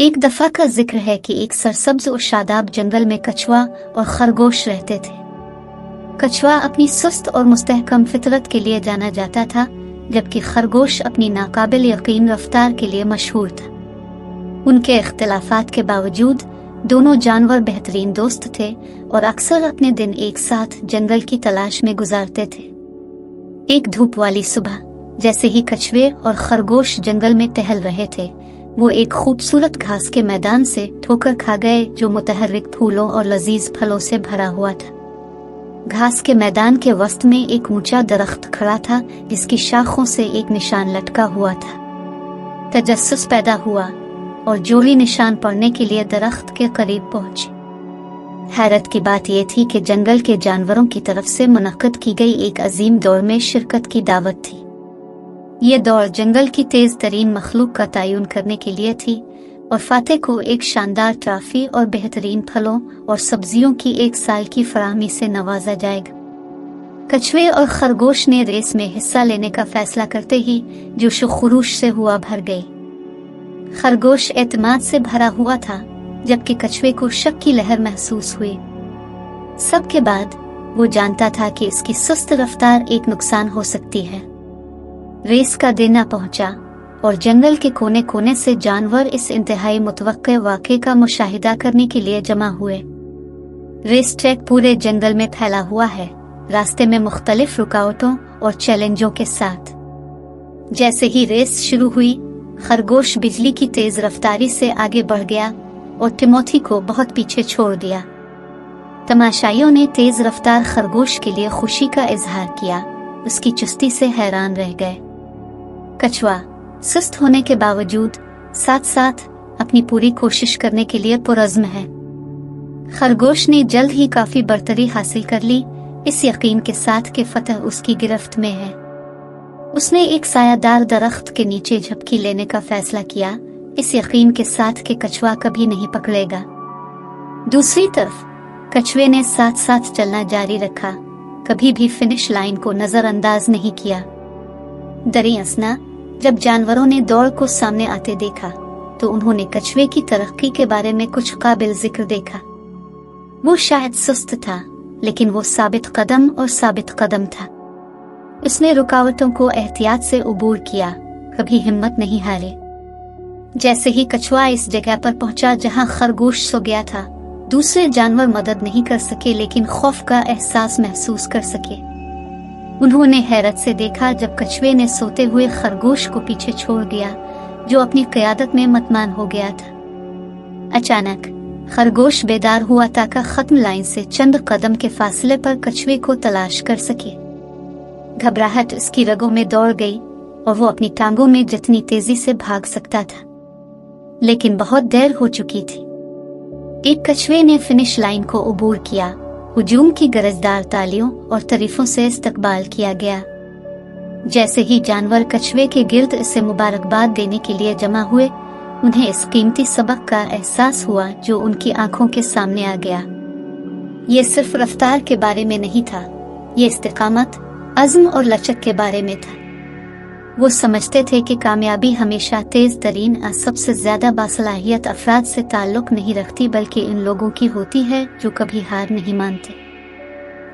एक दफा का जिक्र है कि एक सरसब्ज और शादाब जंगल में कछुआ और खरगोश रहते थे। कछुआ अपनी सुस्त और मुस्तहकम फितरत के लिए जाना जाता था, जबकि खरगोश अपनी नाकाबिल यकीन रफ्तार के लिए मशहूर था। उनके इख्तिलाफात के बावजूद दोनों जानवर बेहतरीन दोस्त थे और अक्सर अपने दिन एक साथ जंगल की तलाश में गुजारते थे। एक धूप वाली सुबह जैसे ही कछुए और खरगोश जंगल में टहल रहे थे, वो एक खूबसूरत घास के मैदान से ठोकर खा गए जो मुतहर्रिक फूलों और लजीज फलों से भरा हुआ था। घास के मैदान के वस्त में एक ऊंचा दरख्त खड़ा था, जिसकी शाखों से एक निशान लटका हुआ था। तजस्सुस पैदा हुआ और जोड़ी निशान पड़ने के लिए दरख्त के करीब पहुंचे। हैरत की बात यह थी कि जंगल के जानवरों की तरफ से मुनक्किद की गई एक अजीम दौड़ में शिरकत की दावत थी। ये दौड़ जंगल की तेज तरीन मखलूक का तयन करने के लिए थी और फातेह को एक शानदार ट्रॉफी और बेहतरीन फलों और सब्जियों की एक साल की फराहमी से नवाजा जाएगा। कछुए और खरगोश ने रेस में हिस्सा लेने का फैसला करते ही जोश व खुरूश से हुआ भर गए। खरगोश एतमाद से भरा हुआ था, जबकि कछुए को शक की लहर महसूस हुई। सबके बाद वो जानता था कि इसकी सुस्त रफ्तार एक नुकसान हो सकती है। रेस का दिन आ पहुंचा और जंगल के कोने कोने से जानवर इस इंतहाई मुतवक्के वाक़े का मुशाहिदा करने के लिए जमा हुए। रेस ट्रैक पूरे जंगल में फैला हुआ है, रास्ते में मुख्तलिफ रुकावटों और चैलेंजों के साथ। जैसे ही रेस शुरू हुई, खरगोश बिजली की तेज रफ्तारी से आगे बढ़ गया और टिमोथी को बहुत पीछे छोड़ दिया। तमाशाइयों ने तेज रफ्तार खरगोश के लिए खुशी का इजहार किया, उसकी चुस्ती से हैरान रह गए। कछुआ सुस्त होने के बावजूद साथ साथ अपनी पूरी कोशिश करने के लिए पुरज़्म है। खरगोश ने जल्द ही काफी बरतरी हासिल कर ली, इस यकीन के साथ कि फतह उसकी गिरफ्त में है। उसने एक सायादार दरख्त के नीचे झपकी लेने का फैसला किया, इस यकीन के साथ कि कछुआ कभी नहीं पकड़ेगा। दूसरी तरफ कछुए ने साथ साथ चलना जारी रखा, कभी भी फिनिश लाइन को नजरअंदाज नहीं किया। दरअसल जब जानवरों ने दौड़ को सामने आते देखा तो उन्होंने कछुए की तरक्की के बारे में कुछ काबिल जिक्र देखा। वो शायद सुस्त था, लेकिन वो साबित कदम था। उसने रुकावटों को एहतियात से उबूर किया, कभी हिम्मत नहीं हारे। जैसे ही कछुआ इस जगह पर पहुंचा जहां खरगोश सो गया था, दूसरे जानवर मदद नहीं कर सके लेकिन खौफ का एहसास महसूस कर सके। उन्होंने हैरत से देखा जब कछुए ने सोते हुए खरगोश को पीछे छोड़ दिया, जो अपनी क़यादत में मतमान हो गया था। अचानक खरगोश बेदार हुआ ताकि खत्म लाइन से चंद कदम के फासले पर कछुए को तलाश कर सके। घबराहट उसकी रगों में दौड़ गई और वो अपनी टांगों में जितनी तेजी से भाग सकता था, लेकिन बहुत देर हो चुकी थी। एक कछुए ने फिनिश लाइन को उबूर किया, हुजूम की गरजदार तालियों और तारीफों से इस्तकबाल किया गया। जैसे ही जानवर कछुए के गिर्द इसे मुबारकबाद देने के लिए जमा हुए, उन्हें इस कीमती सबक का एहसास हुआ जो उनकी आंखों के सामने आ गया। ये सिर्फ रफ्तार के बारे में नहीं था, ये इस्तिकामत, अज़्म और लचक के बारे में था। वो समझते थे कि कामयाबी हमेशा तेज तरीन और सबसे ज्यादा बासलाहियत अफराद से ताल्लुक नहीं रखती, बल्कि इन लोगों की होती है जो कभी हार नहीं मानते।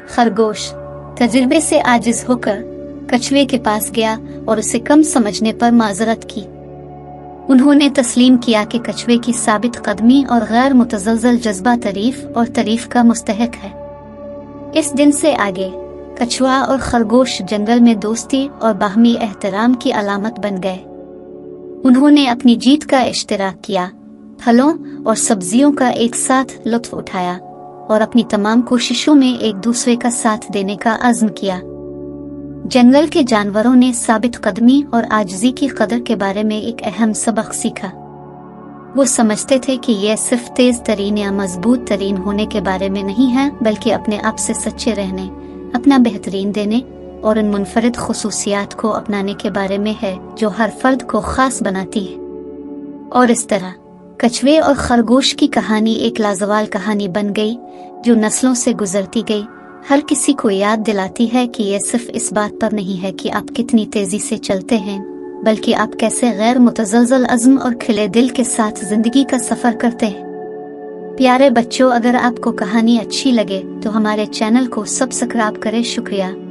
खरगोश तजुर्बे से आजिज होकर कछुए के पास गया और उसे कम समझने पर माजरत की। उन्होंने तस्लीम किया कि कछुए की साबित कदमी और गैर मुतज़लज़ल जज्बा तारीफ का मुस्तहक है। इस दिन से आगे कछुआ और खरगोश जंगल में दोस्ती और बाहमी एहतराम की अलामत बन गए। उन्होंने अपनी जीत का इश्तिराक किया, फलों और सब्जियों का एक साथ लुत्फ उठाया और अपनी तमाम कोशिशों में एक दूसरे का साथ देने का अज़्म किया। जंगल के जानवरों ने साबित कदमी और आजिज़ी की कदर के बारे में एक अहम सबक सीखा। वो समझते थे कि यह सिर्फ तेज तरीन या मजबूत तरीन होने के बारे में नहीं है, बल्कि अपने आप से सच्चे रहने, अपना बेहतरीन देने और उन मुनफरिद खुसूसियात को अपनाने के बारे में है जो हर फर्द को खास बनाती है। और इस तरह कछुए और खरगोश की कहानी एक लाजवाल कहानी बन गई जो नस्लों से गुजरती गई, हर किसी को याद दिलाती है कि यह सिर्फ इस बात पर नहीं है कि आप कितनी तेजी से चलते हैं, بلکہ آپ کیسے غیر متزلزل عزم اور کھلے دل کے ساتھ زندگی کا سفر کرتے ہیں۔ پیارے بچوں، اگر آپ کو کہانی اچھی لگے تو ہمارے چینل کو سبسکرائب کریں۔ شکریہ۔